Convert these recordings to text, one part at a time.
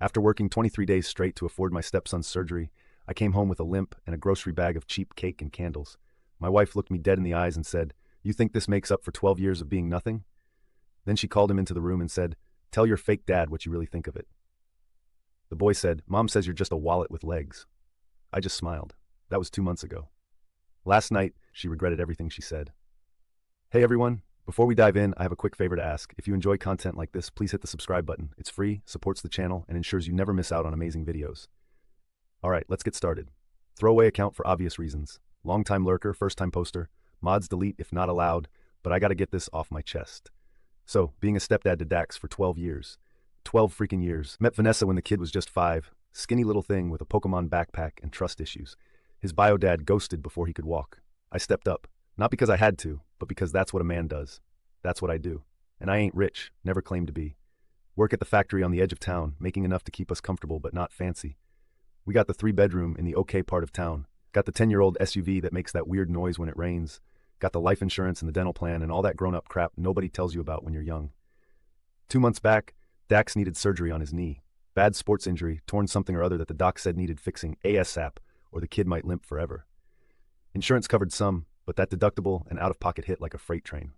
After working 23 days straight to afford my stepson's surgery, I came home with a limp and a grocery bag of cheap cake and candles. My wife looked me dead in the eyes and said, "You think this makes up for 12 years of being nothing?" Then she called him into the room and said, "Tell your fake dad what you really think of it." The boy said, "Mom says you're just a wallet with legs." I just smiled. That was 2 months ago. Last night, she regretted everything she said. Hey everyone, before we dive in, I have a quick favor to ask. If you enjoy content like this, please hit the subscribe button. It's free, supports the channel, and ensures you never miss out on amazing videos. Alright, let's get started. Throwaway account for obvious reasons. Long-time lurker, first-time poster. Mods delete if not allowed, but I gotta get this off my chest. So, being a stepdad to Dax for 12 years. 12 freaking years. Met Vanessa when the kid was just 5. Skinny little thing with a Pokemon backpack and trust issues. His bio dad ghosted before he could walk. I stepped up. Not because I had to, but because that's what a man does. That's what I do. And I ain't rich, never claimed to be. Work at the factory on the edge of town, making enough to keep us comfortable but not fancy. We got the 3-bedroom in the okay part of town. Got the 10-year-old SUV that makes that weird noise when it rains. Got the life insurance and the dental plan and all that grown-up crap nobody tells you about when you're young. 2 months back, Dax needed surgery on his knee. Bad sports injury, torn something or other that the doc said needed fixing ASAP, or the kid might limp forever. Insurance covered some, but that deductible and out-of-pocket hit like a freight train.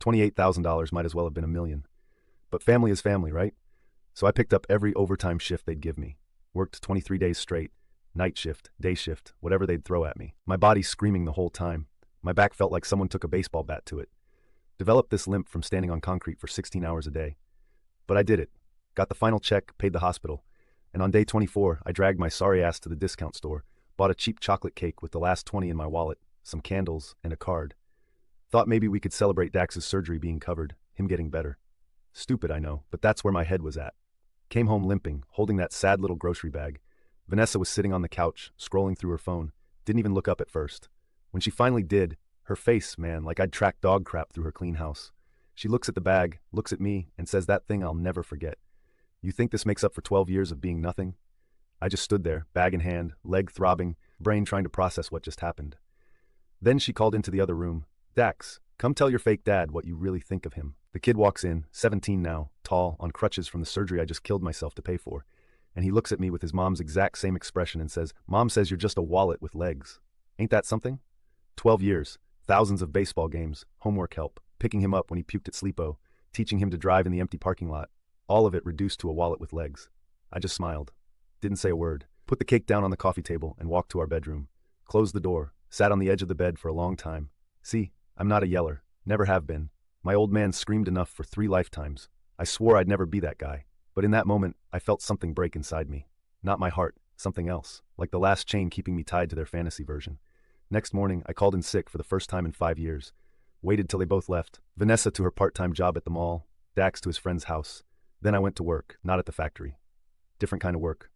$28,000 might as well have been $1 million. But family is family, right? So I picked up every overtime shift they'd give me. Worked 23 days straight. Night shift, day shift, whatever they'd throw at me. My body screaming the whole time. My back felt like someone took a baseball bat to it. Developed this limp from standing on concrete for 16 hours a day. But I did it. Got the final check, paid the hospital. And on day 24, I dragged my sorry ass to the discount store, bought a cheap chocolate cake with the last 20 in my wallet, some candles, and a card. Thought maybe we could celebrate Dax's surgery being covered, him getting better. Stupid, I know, but that's where my head was at. Came home limping, holding that sad little grocery bag. Vanessa was sitting on the couch, scrolling through her phone. Didn't even look up at first. When she finally did, her face, man, like I'd tracked dog crap through her clean house. She looks at the bag, looks at me, and says that thing I'll never forget. "You think this makes up for 12 years of being nothing?" I just stood there, bag in hand, leg throbbing, brain trying to process what just happened. Then she called into the other room. "Dax, come tell your fake dad what you really think of him." The kid walks in, 17 now, tall, on crutches from the surgery I just killed myself to pay for. And he looks at me with his mom's exact same expression and says, "Mom says you're just a wallet with legs. Ain't that something?" 12 years, thousands of baseball games, homework help, picking him up when he puked at sleepo, teaching him to drive in the empty parking lot. All of it reduced to a wallet with legs. I just smiled. Didn't say a word. Put the cake down on the coffee table and walked to our bedroom. Closed the door. Sat on the edge of the bed for a long time. See, I'm not a yeller. Never have been. My old man screamed enough for 3 lifetimes. I swore I'd never be that guy. But in that moment, I felt something break inside me. Not my heart, something else. Like the last chain keeping me tied to their fantasy version. Next morning, I called in sick for the first time in 5 years. Waited till they both left. Vanessa to her part-time job at the mall. Dax to his friend's house. Then I went to work, not at the factory. Different kind of work.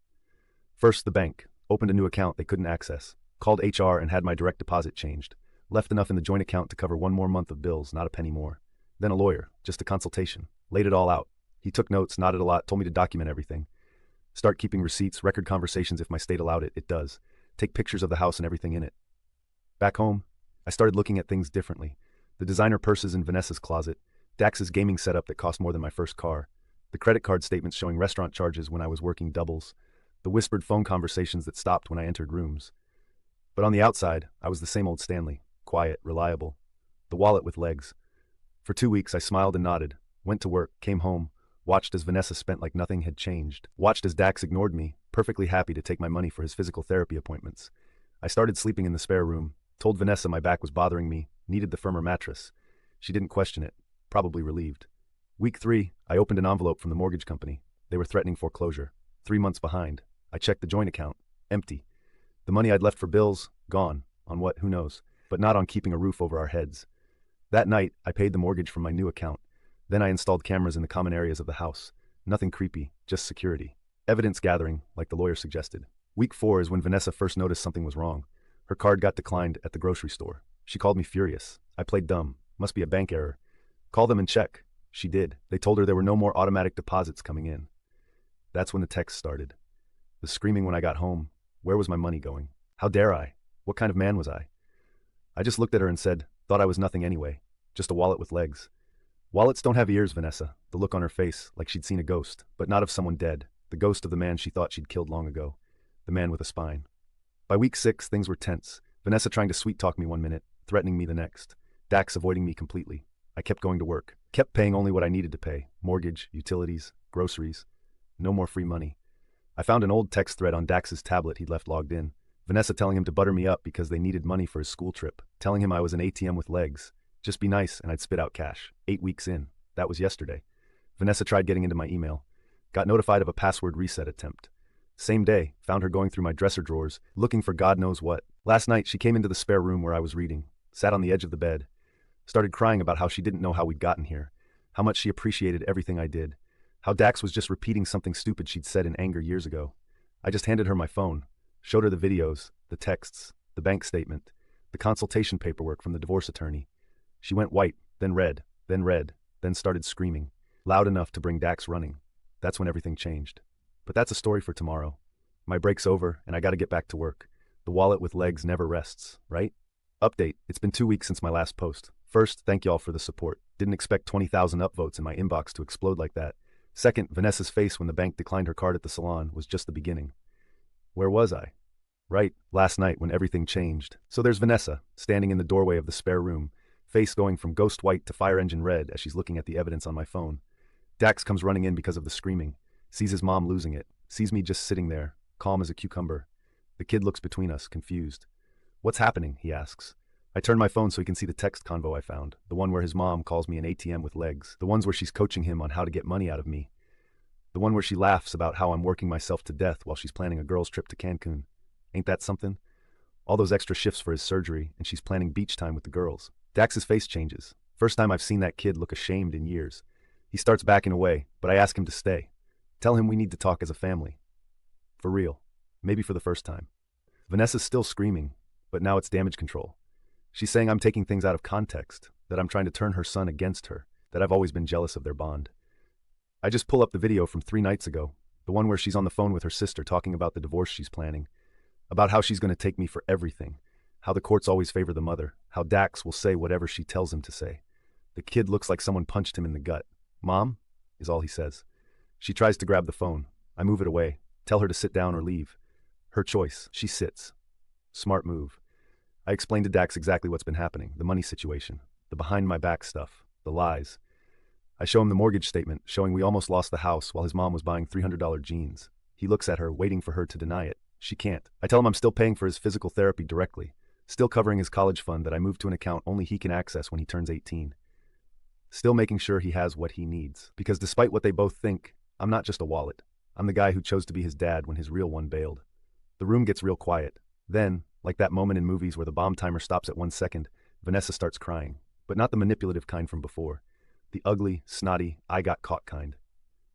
First, the bank. Opened a new account they couldn't access. Called HR and had my direct deposit changed. Left enough in the joint account to cover 1 more month of bills, not a penny more. Then a lawyer, just a consultation. Laid it all out. He took notes, nodded a lot, told me to document everything. Start keeping receipts, record conversations if my state allowed it. It does. Take pictures of the house and everything in it. Back home, I started looking at things differently. The designer purses in Vanessa's closet. Dax's gaming setup that cost more than my first car. The credit card statements showing restaurant charges when I was working doubles. The whispered phone conversations that stopped when I entered rooms. But on the outside, I was the same old Stanley. Quiet, reliable. The wallet with legs. For 2 weeks, I smiled and nodded. Went to work, came home. Watched as Vanessa spent like nothing had changed. Watched as Dax ignored me, perfectly happy to take my money for his physical therapy appointments. I started sleeping in the spare room. Told Vanessa my back was bothering me. Needed the firmer mattress. She didn't question it. Probably relieved. Week 3, I opened an envelope from the mortgage company. They were threatening foreclosure. 3 months behind. I checked the joint account. Empty. The money I'd left for bills, gone. On what, who knows. But not on keeping a roof over our heads. That night, I paid the mortgage from my new account. Then I installed cameras in the common areas of the house. Nothing creepy, just security. Evidence gathering, like the lawyer suggested. Week 4 is when Vanessa first noticed something was wrong. Her card got declined at the grocery store. She called me furious. I played dumb. Must be a bank error. Call them and check. She did. They told her there were no more automatic deposits coming in. That's when the text started. The screaming when I got home. Where was my money going? How dare I? What kind of man was I? I just looked at her and said, thought I was nothing anyway. Just a wallet with legs. Wallets don't have ears, Vanessa. The look on her face, like she'd seen a ghost, but not of someone dead. the ghost of the man she thought she'd killed long ago, the man with a spine. By week 6, things were tense. Vanessa trying to sweet-talk me one minute, threatening me the next. Dax avoiding me completely. I kept going to work, kept paying only what I needed to pay. Mortgage, utilities, groceries. No more free money. I found an old text thread on Dax's tablet he'd left logged in. Vanessa telling him to butter me up because they needed money for his school trip. Telling him I was an ATM with legs. Just be nice and I'd spit out cash. 8 weeks in. That was yesterday. Vanessa tried getting into my email. Got notified of a password reset attempt. Same day, found her going through my dresser drawers, looking for God knows what. Last night, she came into the spare room where I was reading, sat on the edge of the bed, started crying about how she didn't know how we'd gotten here, how much she appreciated everything I did, how Dax was just repeating something stupid she'd said in anger years ago. I just handed her my phone, showed her the videos, the texts, the bank statement, the consultation paperwork from the divorce attorney. She went white, then red, then started screaming, loud enough to bring Dax running. That's when everything changed. But that's a story for tomorrow. My break's over, and I gotta get back to work. The wallet with legs never rests, right? Update, it's been 2 weeks since my last post. First, thank y'all for the support. Didn't expect 20,000 upvotes in my inbox to explode like that. Second, Vanessa's face when the bank declined her card at the salon was just the beginning. Where was I? Right, last night when everything changed. So there's Vanessa, standing in the doorway of the spare room, face going from ghost white to fire engine red as she's looking at the evidence on my phone. Dax comes running in because of the screaming. Sees his mom losing it, sees me just sitting there, calm as a cucumber. The kid looks between us, confused. What's happening, he asks. I turn my phone so he can see the text convo I found, the one where his mom calls me an ATM with legs, the ones where she's coaching him on how to get money out of me, the one where she laughs about how I'm working myself to death while she's planning a girl's trip to Cancun. Ain't that something? All those extra shifts for his surgery, and she's planning beach time with the girls. Dax's face changes. First time I've seen that kid look ashamed in years. He starts backing away, but I ask him to stay. Tell him we need to talk as a family. For real. Maybe for the first time. Vanessa's still screaming, but now it's damage control. She's saying I'm taking things out of context, that I'm trying to turn her son against her, that I've always been jealous of their bond. I just pull up the video from 3 nights ago, the one where she's on the phone with her sister talking about the divorce she's planning, about how she's going to take me for everything, how the courts always favor the mother, how Dax will say whatever she tells him to say. The kid looks like someone punched him in the gut. Mom, is all he says. She tries to grab the phone. I move it away, tell her to sit down or leave. Her choice. She sits. Smart move. I explain to Dax exactly what's been happening, the money situation, the behind-my-back stuff, the lies. I show him the mortgage statement, showing we almost lost the house while his mom was buying $300 jeans. He looks at her, waiting for her to deny it. She can't. I tell him I'm still paying for his physical therapy directly, still covering his college fund that I moved to an account only he can access when he turns 18. Still making sure he has what he needs, because despite what they both think, I'm not just a wallet. I'm the guy who chose to be his dad when his real one bailed. The room gets real quiet. Then, like that moment in movies where the bomb timer stops at 1 second, Vanessa starts crying, but not the manipulative kind from before. The ugly, snotty, I got caught kind.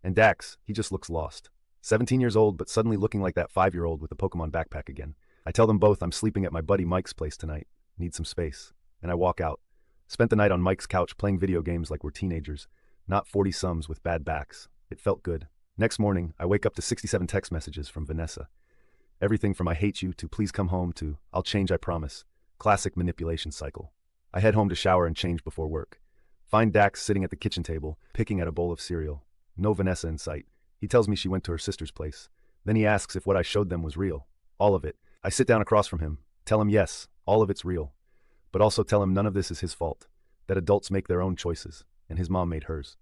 And Dax, he just looks lost. 17 years old, but suddenly looking like that 5-year-old with the Pokemon backpack again. I tell them both I'm sleeping at my buddy Mike's place tonight. Need some space. And I walk out. Spent the night on Mike's couch playing video games like we're teenagers. Not 40-sums with bad backs. It felt good. Next morning, I wake up to 67 text messages from Vanessa. Everything from I hate you to please come home to I'll change I promise. Classic manipulation cycle. I head home to shower and change before work. Find Dax sitting at the kitchen table, picking at a bowl of cereal. No Vanessa in sight. He tells me she went to her sister's place. Then he asks if what I showed them was real. All of it. I sit down across from him, tell him yes, all of it's real. But also tell him none of this is his fault. That adults make their own choices, and his mom made hers.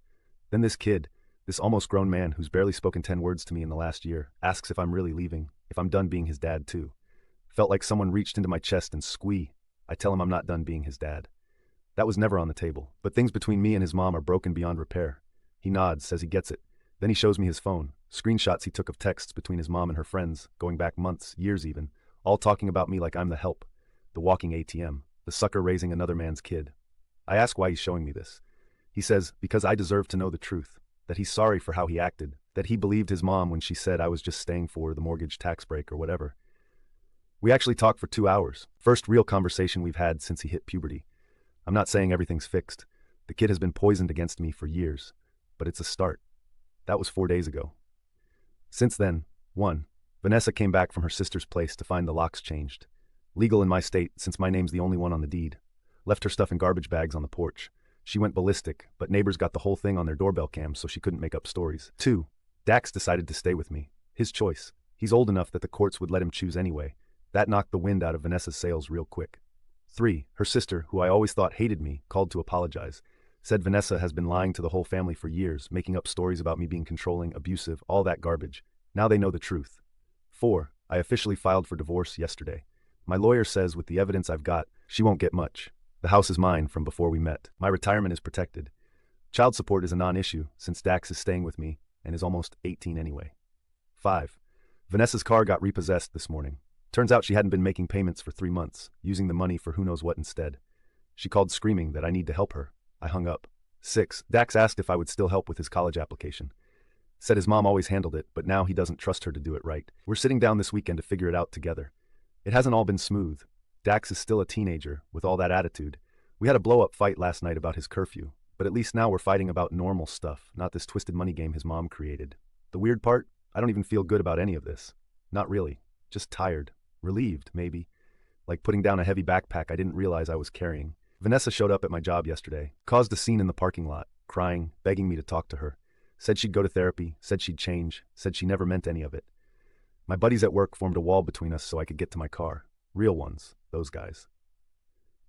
Then this kid, this almost grown man who's barely spoken 10 words to me in the last year, asks if I'm really leaving, if I'm done being his dad too. Felt like someone reached into my chest and squee. I tell him I'm not done being his dad. That was never on the table, but things between me and his mom are broken beyond repair. He nods, says he gets it. Then he shows me his phone, screenshots he took of texts between his mom and her friends, going back months, years even, all talking about me like I'm the help, the walking ATM, the sucker raising another man's kid. I ask why he's showing me this. He says, because I deserve to know the truth, that he's sorry for how he acted, that he believed his mom when she said I was just staying for the mortgage tax break or whatever. We actually talked for 2 hours, first real conversation we've had since he hit puberty. I'm not saying everything's fixed. The kid has been poisoned against me for years, but it's a start. That was 4 days ago. Since then, 1. Vanessa came back from her sister's place to find the locks changed. Legal in my state since my name's the only one on the deed. Left her stuff in garbage bags on the porch. She went ballistic, but neighbors got the whole thing on their doorbell cams so she couldn't make up stories. 2. Dax decided to stay with me. His choice. He's old enough that the courts would let him choose anyway. That knocked the wind out of Vanessa's sails real quick. 3. Her sister, who I always thought hated me, called to apologize. Said Vanessa has been lying to the whole family for years, making up stories about me being controlling, abusive, all that garbage. Now they know the truth. 4. I officially filed for divorce yesterday. My lawyer says with the evidence I've got, she won't get much. The house is mine from before we met. My retirement is protected. Child support is a non-issue since Dax is staying with me and is almost 18 anyway. 5. Vanessa's car got repossessed this morning. Turns out she hadn't been making payments for 3 months, using the money for who knows what instead. She called screaming that I need to help her. I hung up. 6. Dax asked if I would still help with his college application. Said his mom always handled it, but now he doesn't trust her to do it right. We're sitting down this weekend to figure it out together. It hasn't all been smooth. Dax is still a teenager, with all that attitude. We had a blow-up fight last night about his curfew, but at least now we're fighting about normal stuff, not this twisted money game his mom created. The weird part? I don't even feel good about any of this. Not really. Just tired. Relieved, maybe. Like putting down a heavy backpack I didn't realize I was carrying. Vanessa showed up at my job yesterday, caused a scene in the parking lot, crying, begging me to talk to her. Said she'd go to therapy, said she'd change, said she never meant any of it. My buddies at work formed a wall between us so I could get to my car. Real ones, those guys.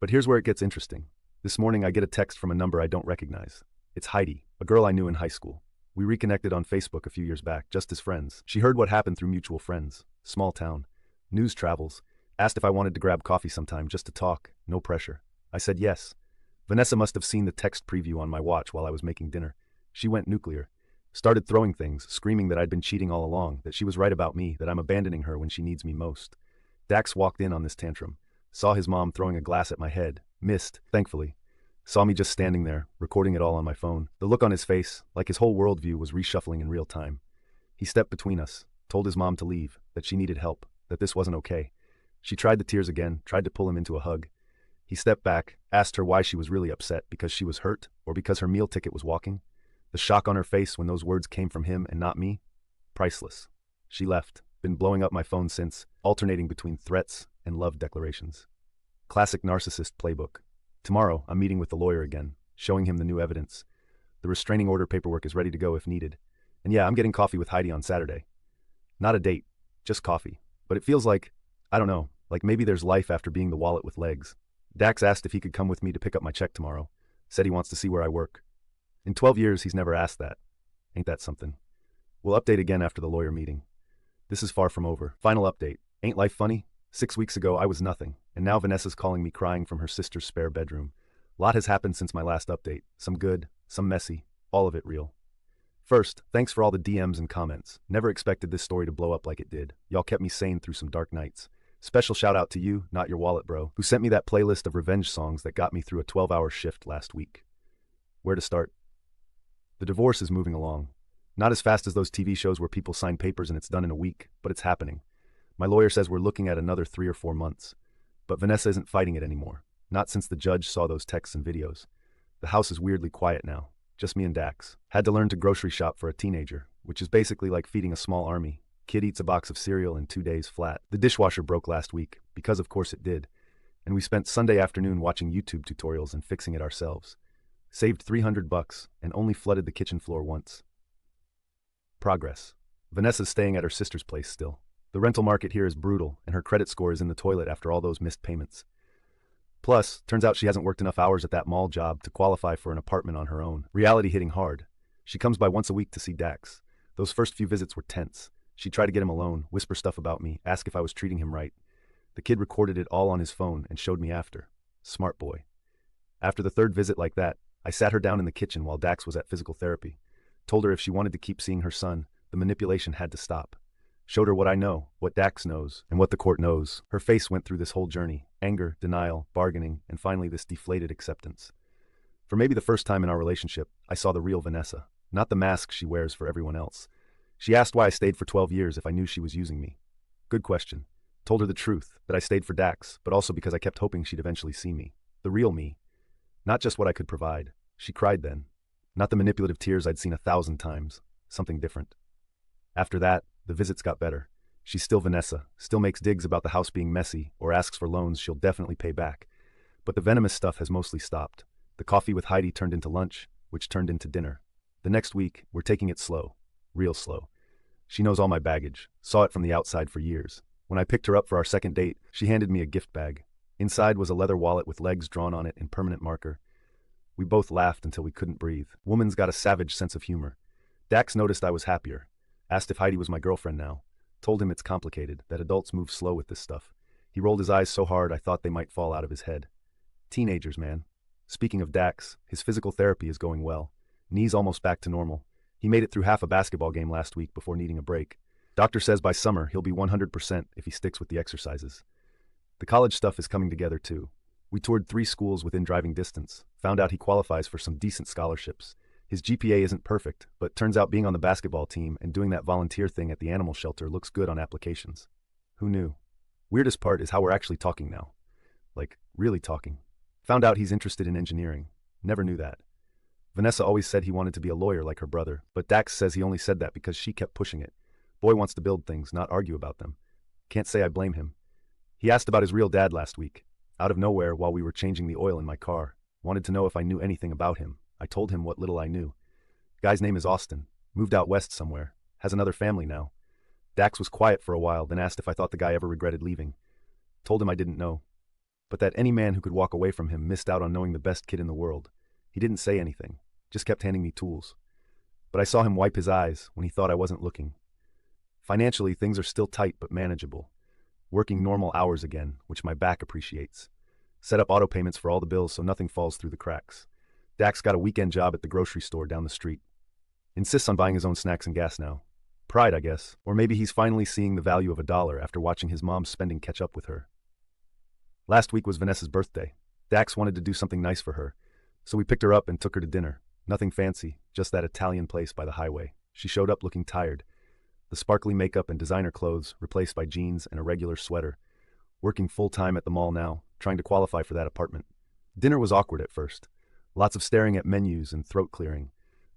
But here's where it gets interesting. This morning I get a text from a number I don't recognize. It's Heidi, a girl I knew in high school. We reconnected on Facebook a few years back, just as friends. She heard what happened through mutual friends. Small town. News travels. Asked if I wanted to grab coffee sometime just to talk. No pressure. I said yes. Vanessa must have seen the text preview on my watch while I was making dinner. She went nuclear. Started throwing things, screaming that I'd been cheating all along, that she was right about me, that I'm abandoning her when she needs me most. Dax walked in on this tantrum. Saw his mom throwing a glass at my head. Missed, thankfully. Saw me just standing there, recording it all on my phone. The look on his face, like his whole worldview was reshuffling in real time. He stepped between us, told his mom to leave, that she needed help, that this wasn't okay. She tried the tears again, tried to pull him into a hug. He stepped back, asked her why she was really upset, because she was hurt, or because her meal ticket was walking. The shock on her face when those words came from him and not me? Priceless. She left, been blowing up my phone since, alternating between threats and love declarations. Classic narcissist playbook. Tomorrow, I'm meeting with the lawyer again, showing him the new evidence. The restraining order paperwork is ready to go if needed. And yeah, I'm getting coffee with Heidi on Saturday. Not a date, just coffee. But it feels like, I don't know, like maybe there's life after being the wallet with legs. Dax asked if he could come with me to pick up my check tomorrow. Said he wants to see where I work. In 12 years, he's never asked that. Ain't that something? We'll update again after the lawyer meeting. This is far from over. Final update. Ain't life funny? 6 weeks ago, I was nothing, and now Vanessa's calling me crying from her sister's spare bedroom. Lot has happened since my last update. Some good, some messy, all of it real. First, thanks for all the DMs and comments. Never expected this story to blow up like it did. Y'all kept me sane through some dark nights. Special shout out to you, not your wallet bro, who sent me that playlist of revenge songs that got me through a 12-hour shift last week. Where to start? The divorce is moving along. Not as fast as those TV shows where people sign papers and it's done in a week, but it's happening. My lawyer says we're looking at another 3 or 4 months. But Vanessa isn't fighting it anymore. Not since the judge saw those texts and videos. The house is weirdly quiet now. Just me and Dax. Had to learn to grocery shop for a teenager, which is basically like feeding a small army. Kid eats a box of cereal in 2 days flat. The dishwasher broke last week, because of course it did. And we spent Sunday afternoon watching YouTube tutorials and fixing it ourselves. Saved $300 and only flooded the kitchen floor once. Progress. Vanessa's staying at her sister's place still. The rental market here is brutal, and her credit score is in the toilet after all those missed payments. Plus, turns out she hasn't worked enough hours at that mall job to qualify for an apartment on her own. Reality hitting hard. She comes by once a week to see Dax. Those first few visits were tense. She'd try to get him alone, whisper stuff about me, ask if I was treating him right. The kid recorded it all on his phone and showed me after. Smart boy. After the 3rd visit like that, I sat her down in the kitchen while Dax was at physical therapy. Told her if she wanted to keep seeing her son, the manipulation had to stop. Showed her what I know, what Dax knows, and what the court knows. Her face went through this whole journey. Anger, denial, bargaining, and finally this deflated acceptance. For maybe the first time in our relationship, I saw the real Vanessa, not the mask she wears for everyone else. She asked why I stayed for 12 years if I knew she was using me. Good question. Told her the truth, that I stayed for Dax, but also because I kept hoping she'd eventually see me. The real me. Not just what I could provide. She cried then. Not the manipulative tears I'd seen 1,000 times. Something different. After that, the visits got better. She's still Vanessa, still makes digs about the house being messy, or asks for loans she'll definitely pay back. But the venomous stuff has mostly stopped. The coffee with Heidi turned into lunch, which turned into dinner. The next week, we're taking it slow. Real slow. She knows all my baggage, saw it from the outside for years. When I picked her up for our second date, she handed me a gift bag. Inside was a leather wallet with legs drawn on it in permanent marker. We both laughed until we couldn't breathe. Woman's got a savage sense of humor. Dax noticed I was happier. Asked if Heidi was my girlfriend now. Told him it's complicated, that adults move slow with this stuff. He rolled his eyes so hard I thought they might fall out of his head. Teenagers, man. Speaking of Dax, his physical therapy is going well. Knees almost back to normal. He made it through half a basketball game last week before needing a break. Doctor says by summer he'll be 100% if he sticks with the exercises. The college stuff is coming together too. We toured 3 schools within driving distance, found out he qualifies for some decent scholarships. His GPA isn't perfect, but turns out being on the basketball team and doing that volunteer thing at the animal shelter looks good on applications. Who knew? Weirdest part is how we're actually talking now. Like, really talking. Found out he's interested in engineering. Never knew that. Vanessa always said he wanted to be a lawyer like her brother, but Dax says he only said that because she kept pushing it. Boy wants to build things, not argue about them. Can't say I blame him. He asked about his real dad last week. Out of nowhere, while we were changing the oil in my car. Wanted to know if I knew anything about him. I told him what little I knew. Guy's name is Austin. Moved out west somewhere. Has another family now. Dax was quiet for a while, then asked if I thought the guy ever regretted leaving. Told him I didn't know. But that any man who could walk away from him missed out on knowing the best kid in the world. He didn't say anything. Just kept handing me tools. But I saw him wipe his eyes when he thought I wasn't looking. Financially, things are still tight but manageable. Working normal hours again, which my back appreciates. Set up auto payments for all the bills so nothing falls through the cracks. Dax got a weekend job at the grocery store down the street. Insists on buying his own snacks and gas now. Pride, I guess. Or maybe he's finally seeing the value of $1 after watching his mom's spending catch up with her. Last week was Vanessa's birthday. Dax wanted to do something nice for her, so we picked her up and took her to dinner. Nothing fancy, just that Italian place by the highway. She showed up looking tired. The sparkly makeup and designer clothes replaced by jeans and a regular sweater. Working full-time at the mall now, trying to qualify for that apartment. Dinner was awkward at first. Lots of staring at menus and throat clearing.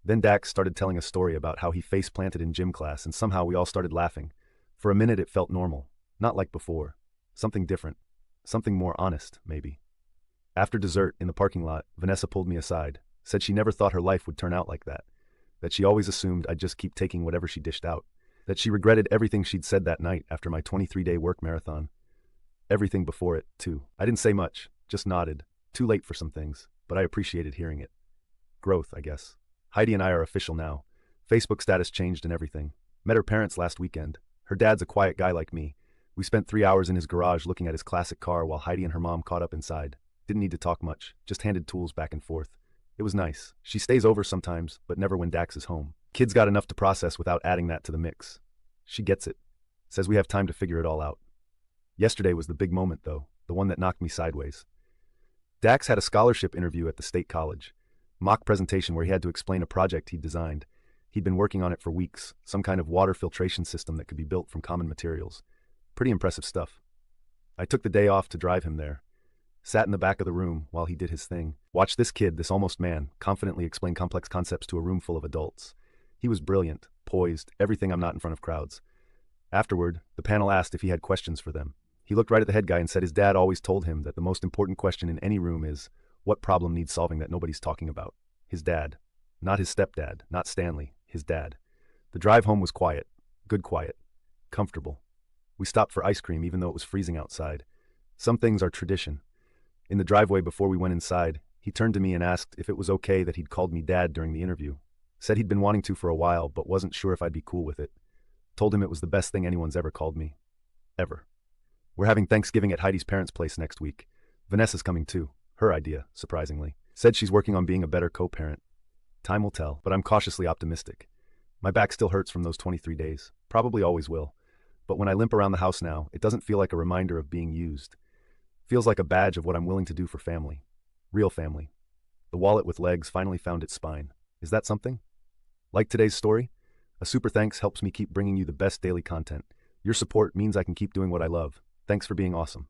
Then Dax started telling a story about how he face-planted in gym class and somehow we all started laughing. For a minute it felt normal. Not like before. Something different. Something more honest, maybe. After dessert, in the parking lot, Vanessa pulled me aside. Said she never thought her life would turn out like that. That she always assumed I'd just keep taking whatever she dished out. That she regretted everything she'd said that night after my 23-day work marathon. Everything before it, too. I didn't say much, just nodded. Too late for some things, but I appreciated hearing it. Growth, I guess. Heidi and I are official now. Facebook status changed and everything. Met her parents last weekend. Her dad's a quiet guy like me. We spent 3 hours in his garage looking at his classic car while Heidi and her mom caught up inside. Didn't need to talk much, just handed tools back and forth. It was nice. She stays over sometimes, but never when Dax is home. Kid's got enough to process without adding that to the mix. She gets it. Says we have time to figure it all out. Yesterday was the big moment, though, the one that knocked me sideways. Dax had a scholarship interview at the state college. Mock presentation where he had to explain a project he'd designed. He'd been working on it for weeks, some kind of water filtration system that could be built from common materials. Pretty impressive stuff. I took the day off to drive him there. Sat in the back of the room while he did his thing. Watched this kid, this almost man, confidently explain complex concepts to a room full of adults. He was brilliant, poised, everything I'm not in front of crowds. Afterward, the panel asked if he had questions for them. He looked right at the head guy and said his dad always told him that the most important question in any room is, what problem needs solving that nobody's talking about? His dad. Not his stepdad, not Stanley, his dad. The drive home was quiet. Good quiet. Comfortable. We stopped for ice cream even though it was freezing outside. Some things are tradition. In the driveway before we went inside, he turned to me and asked if it was okay that he'd called me Dad during the interview. Said he'd been wanting to for a while, but wasn't sure if I'd be cool with it. Told him it was the best thing anyone's ever called me. Ever. We're having Thanksgiving at Heidi's parents' place next week. Vanessa's coming too. Her idea, surprisingly. Said she's working on being a better co-parent. Time will tell, but I'm cautiously optimistic. My back still hurts from those 23 days. Probably always will. But when I limp around the house now, it doesn't feel like a reminder of being used. Feels like a badge of what I'm willing to do for family. Real family. The wallet with legs finally found its spine. Is that something? Like today's story? A super thanks helps me keep bringing you the best daily content. Your support means I can keep doing what I love. Thanks for being awesome.